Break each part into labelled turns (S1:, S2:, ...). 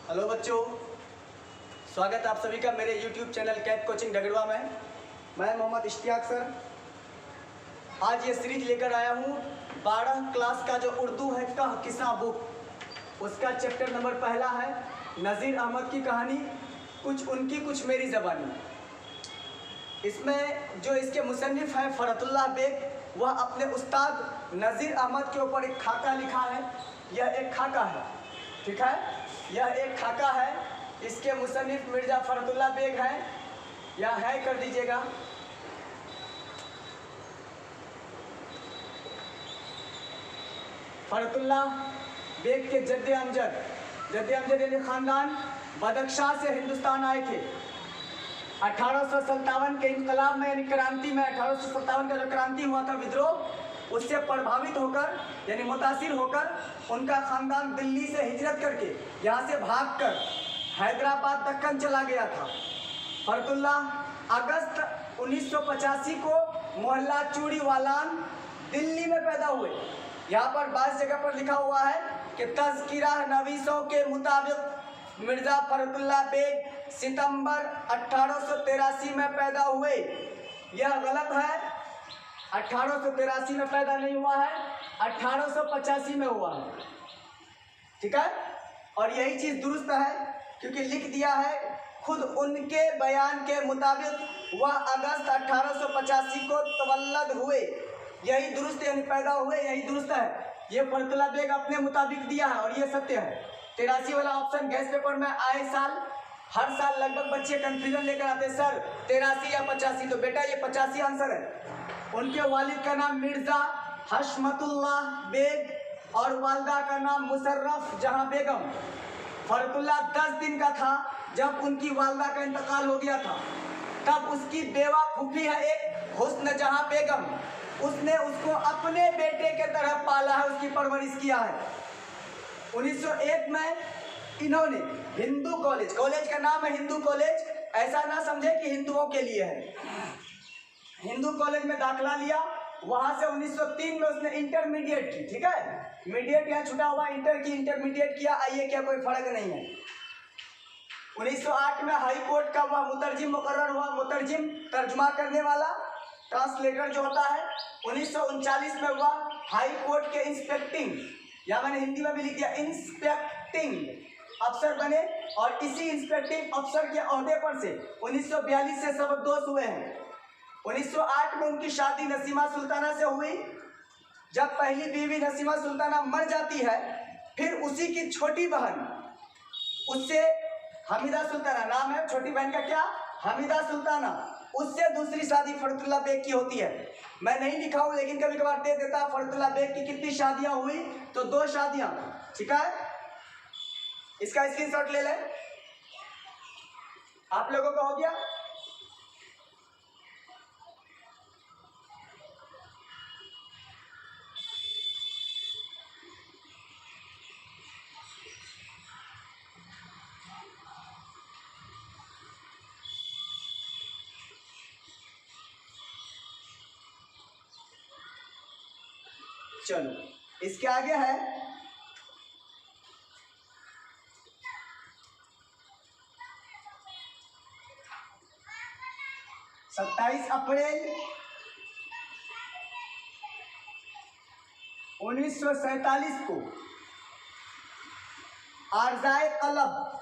S1: Hello बच्चों, स्वागत है आप सभी का मेरे YouTube चैनल कैट कोचिंग डगड़वा में। मैं मोहम्मद इश्तियाक सर आज ये सीरीज लेकर आया हूँ 12 क्लास का जो उर्दू है कह किस्सा बुक, उसका चैप्टर नंबर पहला है नज़ीर अहमद की कहानी, कुछ उनकी कुछ मेरी ज़बानी। इसमें जो इसके मुसन्निफ़ हैं फ़रतुल्लाह बेग, वह अपने उस्ताद नज़ीर अहमद के ऊपर एक खाका लिखा है। यह एक खाका है, ठीक है, यह एक खाका है। इसके मुसन्निफ़ मिर्ज़ा फ़रतुल्लाह बेग हैं, या है कर दीजिएगा। फ़रतुल्लाह बेग के जद्दे अमजद यानी ख़ानदान बदख्शां से हिंदुस्तान आए थे 1857 के इनकलाब में, यानी क्रांति में। 1857 का जो क्रांति हुआ था, विद्रोह, उससे प्रभावित होकर यानी मुतासिर होकर उनका ख़ानदान दिल्ली से हिजरत करके यहाँ से भागकर हैदराबाद दक्कन चला गया था। फ़रतुल्लाह अगस्त 1985 को मोहल्ला चूड़ीवालान दिल्ली में पैदा हुए। यहाँ पर 22 जगह पर लिखा हुआ है कि तज़किरा नवीसों के मुताबिक मिर्ज़ा फ़रतुल्लाह बेग सितंबर 1883 में पैदा हुए। यह गलत है, 1883 में पैदा नहीं हुआ है, 1885 में हुआ है, ठीक है। और यही चीज़ दुरुस्त है, क्योंकि लिख दिया है खुद उनके बयान के मुताबिक वह अगस्त 1885 को तवल्लद हुए। यही दुरुस्त, यानी पैदा हुए, यही दुरुस्त है। ये फ़रतुल्लाह बेग अपने मुताबिक दिया है और ये सत्य है। 83 वाला ऑप्शन गैस पेपर में आए साल, हर साल लगभग बच्चे कंफ्यूजन लेकर आते, सर 83 या 85, तो बेटा ये 85 आंसर है। उनके वालिद का नाम मिर्ज़ा हशमतुल्लाह बेग और वालदा का नाम मुशर्रफ जहां बेगम। फ़रतुल्लाह 10 दिन का था जब उनकी वालदा का इंतकाल हो गया था। तब उसकी बेवा फूफी है एक हुस्न जहां बेगम, उसने उसको अपने बेटे के तरह पाला है, उसकी परवरिश किया है। 1901 में इन्होंने हिंदू कॉलेज का नाम है हिंदू कॉलेज, ऐसा ना समझे कि हिंदुओं के लिए है, हिंदू कॉलेज में दाखिला लिया। वहां से 1903 में उसने इंटरमीडिएट की, ठीक है, मीडिएट यहाँ छुटा हुआ, इंटर की, इंटरमीडिएट किया, आइए क्या कोई फर्क नहीं है। 1908 में हाई कोर्ट का वह मुतरजिम मुकर्रर हुआ, मुतरजिम तर्जुमा करने वाला, ट्रांसलेटर जो होता है। 1939 में वह हाई कोर्ट के इंस्पेक्टिंग, या मैंने हिंदी में भी लिख दिया, इंस्पेक्टिंग अफसर बने, और इसी इंस्पेक्टिंग अफसर के ओहदे पर से 1942 से सबकदोश हुए हैं। 1908 में उनकी शादी नसीमा सुल्ताना से हुई। जब पहली बीवी नसीमा सुल्ताना मर जाती है, फिर उसी की छोटी बहन, उससे हमीदा सुल्ताना नाम है, छोटी बहन का क्या, हमीदा सुल्ताना, उससे दूसरी शादी फ़रतुल्लाह बेग की होती है। मैं नहीं लिखा हूँ लेकिन कभी कभार दे देता। फ़रतुल्लाह बेग की कितनी शादियाँ हुई, तो 2 शादियाँ, ठीक है। इसका स्क्रीनशॉट ले लें, आप लोगों का हो गया। चलो इसके आगे है 27 अप्रैल 1947 को आरज़ाए कलब,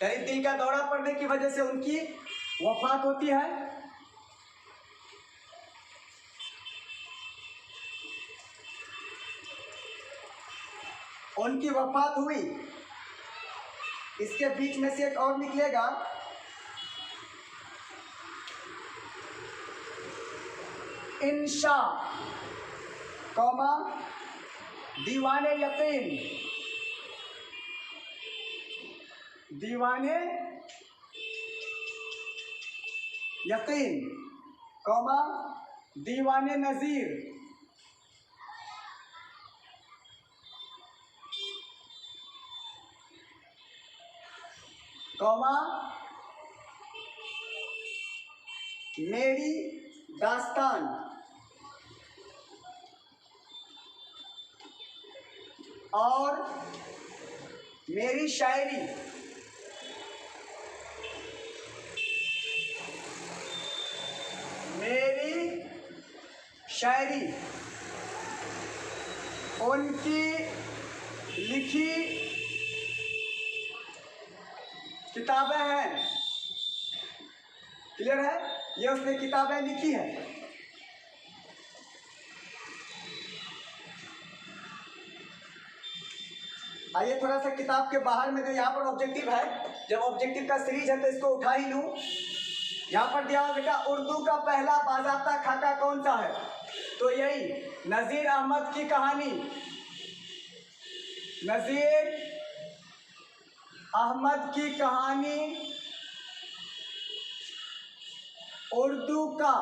S1: यानी दिल का दौरा पड़ने की वजह से उनकी वफात होती है। उनकी वफात हुई, इसके बीच में से एक और निकलेगा, इंशा कौमा दीवाने यकीन, दीवाने यकीन कौमा दीवाने नज़ीर, कौमा मेरी दास्तान, और मेरी शायरी, मेरी शायरी, उनकी लिखी किताबें हैं। क्लियर है? ये उसने किताबें लिखी है। आइए थोड़ा सा किताब के बाहर में जो यहाँ पर ऑब्जेक्टिव है, जब ऑब्जेक्टिव का सीरीज है तो इसको उठा ही लूँ। यहाँ पर दिया हुआ बेटा, उर्दू का पहला बाज़ाब्ता खाका कौन सा है? तो यही नज़ीर अहमद की कहानी। नज़ीर अहमद की कहानी उर्दू का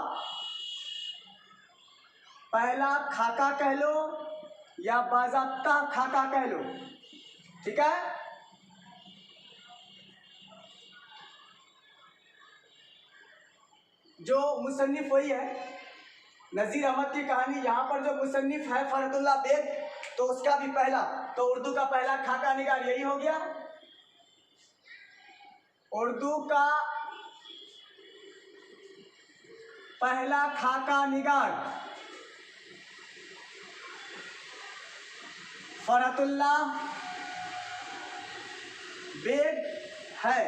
S1: पहला खाका कह लो या बाज़ाब्ता खाका कह लो, ठीक है। जो मुसन्निफ वही है नज़ीर अहमद की कहानी। यहाँ पर जो मुसन्निफ है फरहतुल्लाह बेग, तो उसका भी पहला, तो उर्दू का पहला खाका निगार यही हो गया। उर्दू का पहला खाका निगार फरहतुल्लाह बेग है।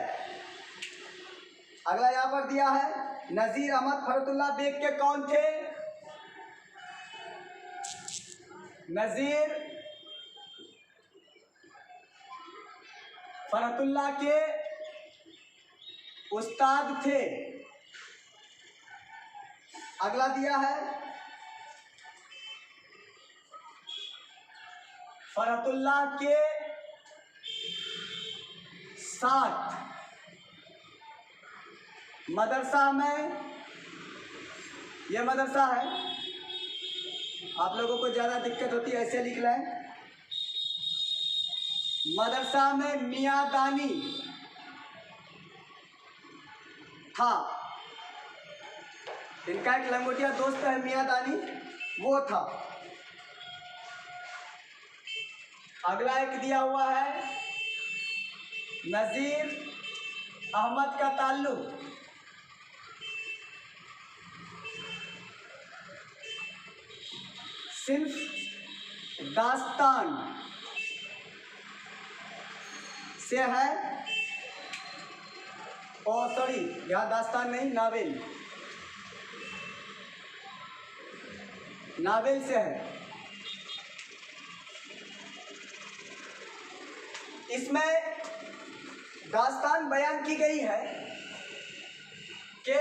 S1: अगला यहाँ पर दिया है, नज़ीर अहमद फरहतुल्लाह बेग के कौन थे? नज़ीर फरहतुल्लाह के उस्ताद थे। अगला दिया है, फरहतुल्लाह के साथ मदरसा में, यह मदरसा है, आप लोगों को ज़्यादा दिक्कत होती है ऐसे लिख लें, मदरसा में मियाँ दानी था। इनका एक लंगोटिया दोस्त है मियाँ दानी, वो था। अगला एक दिया हुआ है, नज़ीर अहमद का ताल्लुक सिर्फ दास्तान से है। और सॉरी, यहाँ दास्तान नहीं, नावेल, नावेल से है। इसमें दास्तान बयान की गई है कि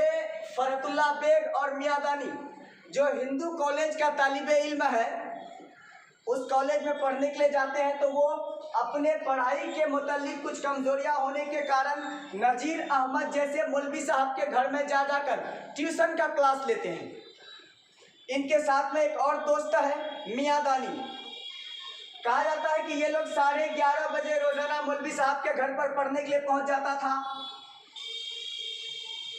S1: फरहतुल्लाह बेग और मियाँ दानी जो हिंदू कॉलेज का तालिबे इल्म है, उस कॉलेज में पढ़ने के लिए जाते हैं, तो वो अपने पढ़ाई के मुतालिक कुछ कमजोरियां होने के कारण नज़ीर अहमद जैसे मौलवी साहब के घर में जा जाकर ट्यूशन का क्लास लेते हैं। इनके साथ में एक और दोस्त है मियाँ दानी। कहा जाता है कि ये लोग 11:30 बजे रोजाना मौलवी साहब के घर पर पढ़ने के लिए पहुंच जाता था।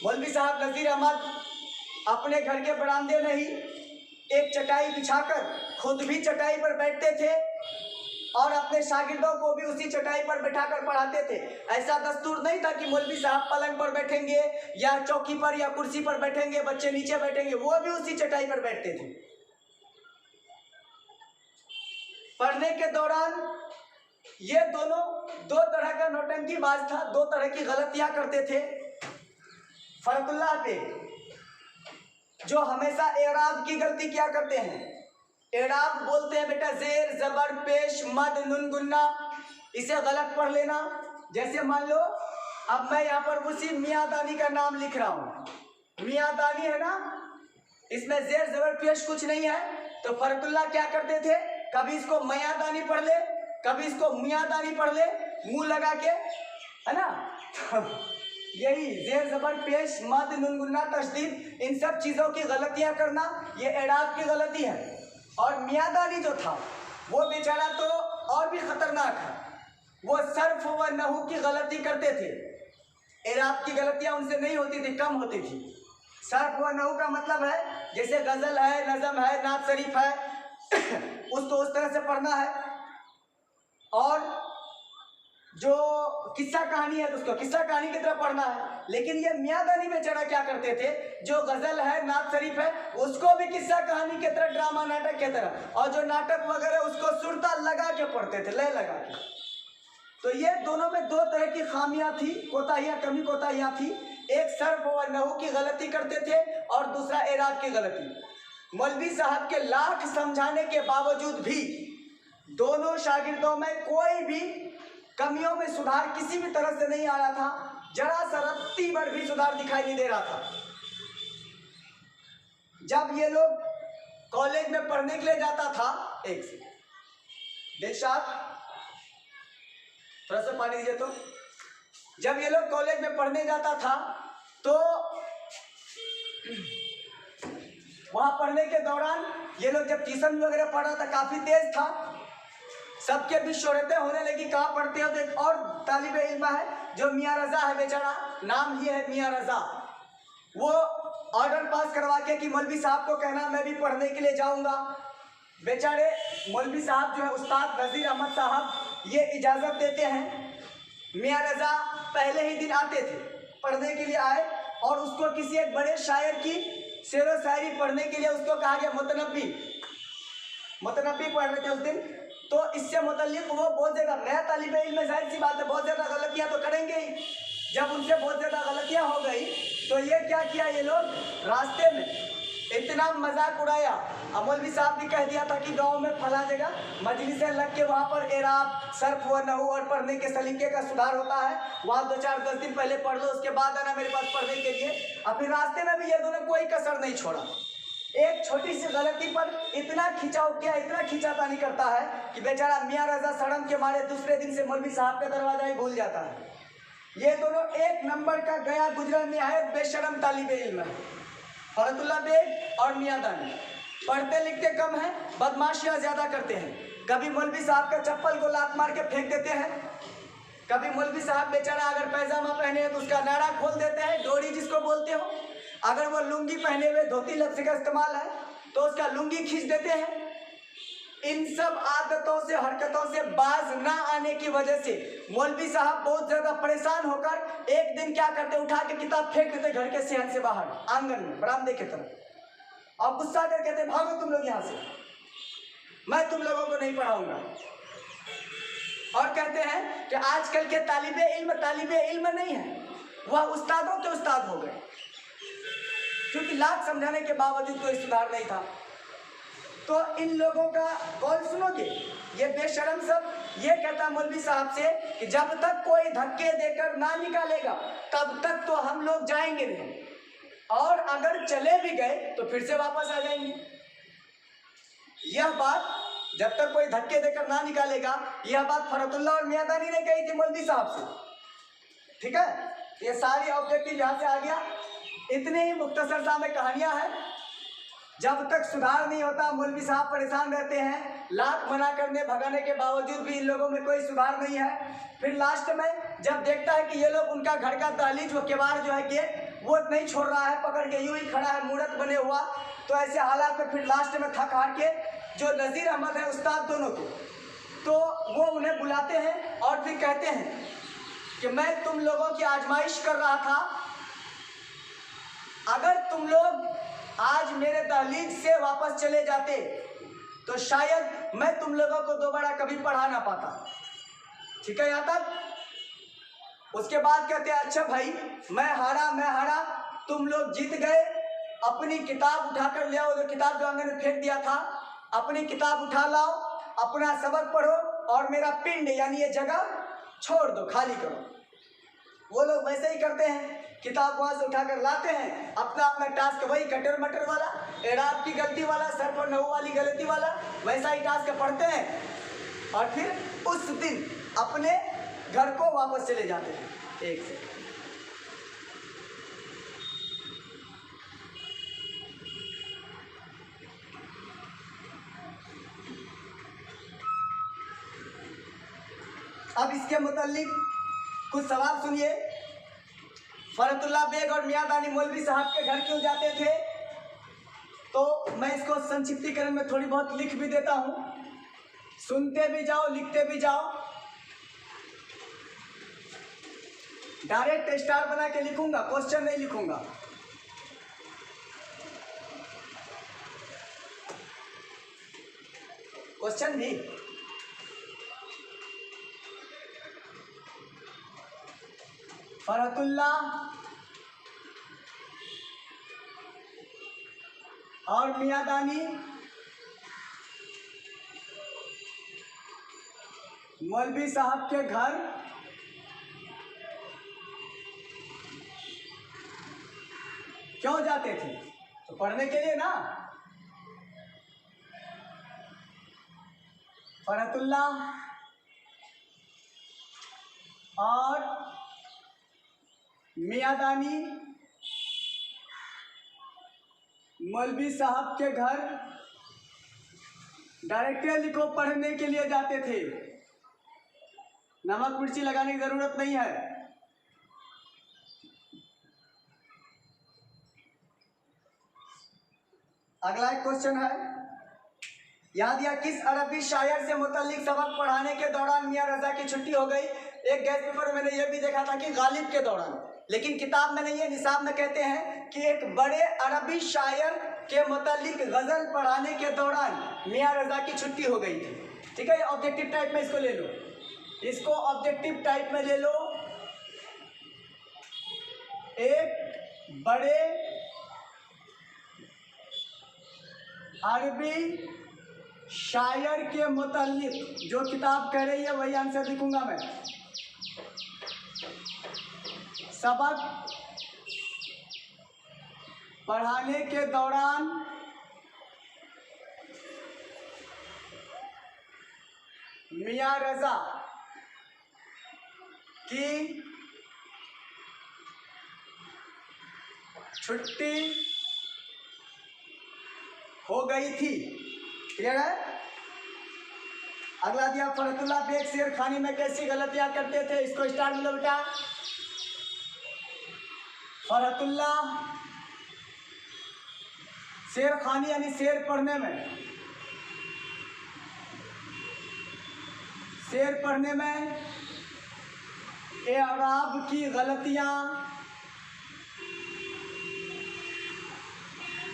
S1: मौलवी साहब नज़ीर अहमद अपने घर के बरामदे में ही एक चटाई बिछाकर खुद भी चटाई पर बैठते थे और अपने शागिर्दों को भी उसी चटाई पर बैठाकर पढ़ाते थे। ऐसा दस्तूर नहीं था कि मौलवी साहब पलंग पर बैठेंगे या चौकी पर या कुर्सी पर बैठेंगे, बच्चे नीचे बैठेंगे, वो भी उसी चटाई पर बैठते थे। पढ़ने के दौरान ये दोनों दो तरह का नौटंकीबाज था, दो तरह की गलतियां करते थे। फरहतुल्लाह बेग जो हमेशा एराब की गलती क्या करते हैं, एराब बोलते हैं बेटा जेर जबर पेश मद नुन गुन्ना, इसे गलत पढ़ लेना। जैसे मान लो अब मैं यहाँ पर उसी मियाँ दानी का नाम लिख रहा हूँ, मियाँ दानी है ना, इसमें जेर जबर पेश कुछ नहीं है, तो फरहतुल्लाह क्या करते थे, कभी इसको मियाँ दानी पढ़ ले, कभी इसको मियाँ दानी पढ़ ले, मुंह लगा के, है ना। यही जेर जबर पेश मद नुन गुन्ना तशदीद, इन सब चीज़ों की गलतियां करना, ये एराब की गलती है। और मियाँ दानी जो था वो बेचारा तो और भी खतरनाक है, वो सर्फ व नहू की गलती करते थे। एराब की गलतियां उनसे नहीं होती थी, कम होती थी। सर्फ व नहू का मतलब है जैसे गज़ल है, नज़म है, नात शरीफ है, उसको उस तरह से पढ़ना है। और जो किस्सा कहानी है तो उसको किस्सा कहानी की तरह पढ़ना है। लेकिन ये मियाँ दानी बेचारा क्या करते थे, जो गजल है, नात शरीफ है, उसको भी किस्सा कहानी की तरह, ड्रामा नाटक की तरह, और जो नाटक वगैरह उसको सुरता लगा के पढ़ते थे, लय लगा के। तो ये दोनों में दो तरह की खामियां थी, कोताहियां, कमी कोताहियां थी। एक सर्फ व नहू की गलती करते थे और दूसरा एराब की गलती। मौलवी साहब के लाख समझाने के बावजूद भी दोनों शागिर्दों में कोई भी कमियों में सुधार किसी भी तरह से नहीं आ रहा था। जरा सा रत्ती भर भी सुधार दिखाई नहीं दे रहा था। जब ये लोग कॉलेज में पढ़ने के लिए जाता था, एक सेकंड दिलशाद थोड़ा सा पानी दीजिए। तो जब ये लोग कॉलेज में पढ़ने जाता था तो वहां पढ़ने के दौरान ये लोग जब ट्यूशन वगैरह पढ़ रहा था, काफी तेज था, सबके बीच शोहरतें होने लगी। कहाँ पढ़ते हो? तो एक और तालिबे इल्म है जो मियाँ रजा है, बेचारा नाम ही है मियाँ रजा। वो ऑर्डर पास करवा के कि मौलवी साहब को कहना मैं भी पढ़ने के लिए जाऊंगा। बेचारे मौलवी साहब जो है उस्ताद नज़ीर अहमद साहब ये इजाज़त देते हैं। मियाँ रजा पहले ही दिन आते थे, पढ़ने के लिए आए और उसको किसी एक बड़े शायर की शेर व शायरी पढ़ने के लिए उसको कहा गया। मुतनब्बी पढ़ रहे थे उस दिन। तो इससे मुतल्लिक वो बहुत ज़्यादा, नया तालिबे इल्म में जाहिर सी बात है बहुत ज़्यादा गलतियाँ तो करेंगे ही। जब उनसे बहुत ज़्यादा गलतियाँ हो गई तो ये क्या किया, ये लोग रास्ते में इतना मजाक उड़ाया। मौलवी साहब भी कह दिया था कि गांव में फला जगह मजलिसें लग के वहाँ पर एराब, सर्फ व नहू और पढ़ने के सलीके का सुधार होता है, वहाँ 2-4-10 दिन पहले पढ़ लो, उसके बाद आना मेरे पास पढ़ने के लिए। अपने रास्ते में भी ये दोनों कोई कसर नहीं छोड़ा। एक छोटी सी गलती पर इतना खिंचाव किया, इतना खिंचातानी करता है कि बेचारा मियाँ रजा सड़म के मारे दूसरे दिन से मौलवी साहब का दरवाजा ही भूल जाता है। ये दोनों एक नंबर का गया गुजरा निहायत बेशरम तालिबे इल्म है, फरतुल्लाह बेग और मियाँ दानी। पढ़ते लिखते कम हैं, बदमाशियाँ ज़्यादा करते हैं। कभी मौलवी साहब का चप्पल को लात मार के फेंक देते हैं, कभी मौलवी साहब बेचारा अगर पैजामा पहने हैं तो उसका नाड़ा खोल देते हैं, डोरी जिसको बोलते हो। अगर वो लुंगी पहने हुए, धोती लफ्ज़ का इस्तेमाल है, तो उसका लुंगी खींच देते हैं। इन सब आदतों से, हरकतों से बाज ना आने की वजह से मौलवी साहब बहुत ज़्यादा परेशान होकर एक दिन क्या करते, उठा के किताब फेंक देते घर के सेहन से बाहर, आंगन में, बरामदे की तरफ, और गुस्सा कर कहते भागो तुम लोग यहाँ से, मैं तुम लोगों को नहीं पढ़ाऊंगा। और कहते हैं कि आजकल के तालिबे इल्म नहीं है, वह उस्तादों के उस्ताद हो गए, क्योंकि लाख समझाने के बावजूद कोई सुधार नहीं था। तो इन लोगों का कौन सुनोगे? ये बेशरम सब ये कहता मौलवी साहब से कि जब तक कोई धक्के देकर ना निकालेगा तब तक तो हम लोग जाएंगे नहीं, और अगर चले भी गए तो फिर से वापस आ जाएंगे। यह बात जब तक कोई धक्के देकर ना निकालेगा, यह बात फरतुल्लाह और मियाँ दानी ने कही थी मौलवी साहब से। ठीक है, ये सारी ऑब्जेक्टिव यहाँ से आ गया। इतने ही मुख्तसर सा में कहानियाँ हैं। जब तक सुधार नहीं होता मौलवी साहब परेशान रहते हैं, लाख मना करने भगाने के बावजूद भी इन लोगों में कोई सुधार नहीं है। फिर लास्ट में जब देखता है कि ये लोग, उनका घर का दहलीज, वो किवाड़ जो है गेट, वो नहीं छोड़ रहा है, पकड़ के यूं ही खड़ा है मूर्त बने हुआ, तो ऐसे हालात में फिर लास्ट में थक हार के जो नज़ीर अहमद है उस्ताद दोनों को, तो वो उन्हें बुलाते हैं और फिर कहते हैं कि मैं तुम लोगों की आजमाइश कर रहा था, अगर तुम लोग आज मेरे दहलीज से वापस चले जाते तो शायद मैं तुम लोगों को दोबारा कभी पढ़ा ना पाता। ठीक है यहाँ तक? उसके बाद कहते हैं अच्छा भाई, मैं हारा, तुम लोग जीत गए, अपनी किताब उठा कर ले आओ, जो किताब जो आंगन में फेंक दिया था, अपनी किताब उठा लाओ, अपना सबक पढ़ो और मेरा पिंड यानी ये जगह छोड़ दो, खाली करो। वो लोग वैसे ही करते हैं, किताब वहाँ से उठाकर लाते हैं, अपना अपना टास्क वही कटर मटर वाला, एराब की गलती वाला, सर्फ और नहू वाली गलती वाला, वैसा ही टास्क पढ़ते हैं और फिर उस दिन अपने घर को वापस चले जाते हैं। एक से अब इसके मुताल्लिक कुछ सवाल सुनिए। फरतुल्लाह बेग और मियाँ दानी मौलवी साहब के घर क्यों जाते थे? तो मैं इसको संक्षिप्तीकरण में थोड़ी बहुत लिख भी देता हूँ, सुनते भी जाओ, लिखते भी जाओ। डायरेक्ट स्टार बना के लिखूंगा, क्वेश्चन नहीं लिखूंगा। क्वेश्चन भी फरहतुल्लाह और मियादानी मौलवी साहब के घर क्यों जाते थे? तो पढ़ने के लिए ना। फरहतुल्लाह और मियादानी मौलवी साहब के घर डायरेक्टली लिखो पढ़ने के लिए जाते थे। नमक मिर्ची लगाने की जरूरत नहीं है। अगला एक क्वेश्चन है, याद या किस अरबी शायर से मुतल्लिक सबक पढ़ाने के दौरान मियां रजा की छुट्टी हो गई? एक गैस पेपर में मैंने ये भी देखा था कि गालिब के दौरान, लेकिन किताब में नहीं है, निसाब में कहते हैं कि एक बड़े अरबी शायर के मुतल्लिक गजल पढ़ाने के दौरान मियां रजा की छुट्टी हो गई थी। ठीक है, ऑब्जेक्टिव टाइप में इसको ले लो, इसको ऑब्जेक्टिव टाइप में ले लो। एक बड़े अरबी शायर के मुतल्लिक, जो किताब कह रही है वही आंसर लिखूंगा मैं। सबक पढ़ाने के दौरान मियां रजा की छुट्टी हो गई थी। क्लियर है? अगला दिया, फरहतुल्लाह बेग शेर खानी में कैसी गलतियां करते थे? इसको स्टार मिलो बेटा। फरहतुल्लाह शेर खानी यानी शेर पढ़ने में, शेर पढ़ने में एअराब की गलतियां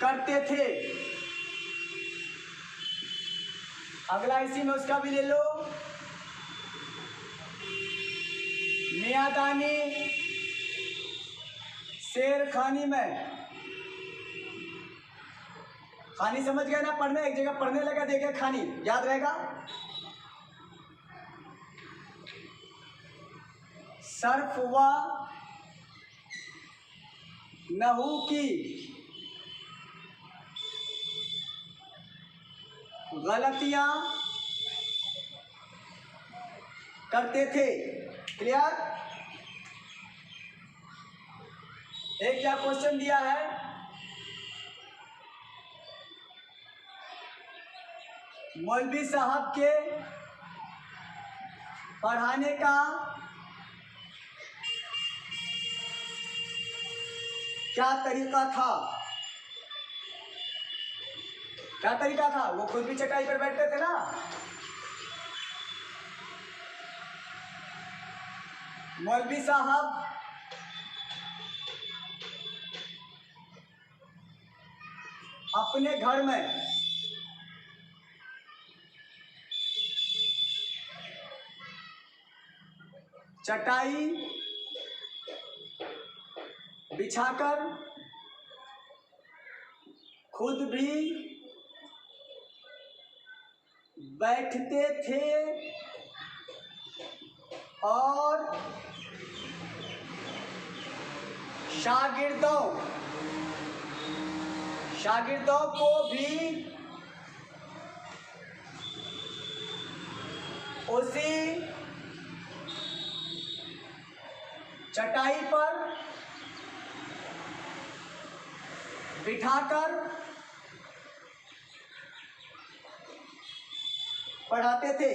S1: करते थे। अगला इसी में उसका भी ले लो। मियादानी शेर खानी में, खानी समझ गए ना? पढ़ने, एक जगह पढ़ने लगा, देखे खानी, याद रहेगा। सर्फ व नहू की गलतियां करते थे। क्लियर? एक क्या क्वेश्चन दिया है, मौलवी साहब के पढ़ाने का क्या तरीका था? क्या तरीका था? वो खुद भी चटाई पर बैठते थे ना। मौलवी साहब अपने घर में चटाई बिछाकर खुद भी बैठते थे और शागिर्दों को भी उसी चटाई पर बिठाकर पढ़ाते थे।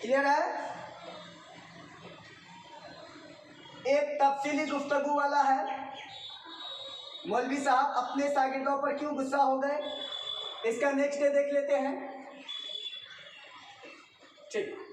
S1: क्लियर है? एक तफसीली गुफ्तगू वाला है, मौलवी साहब अपने शागिर्दों पर क्यों गुस्सा हो गए, इसका नेक्स्ट डे देख लेते हैं। ठीक।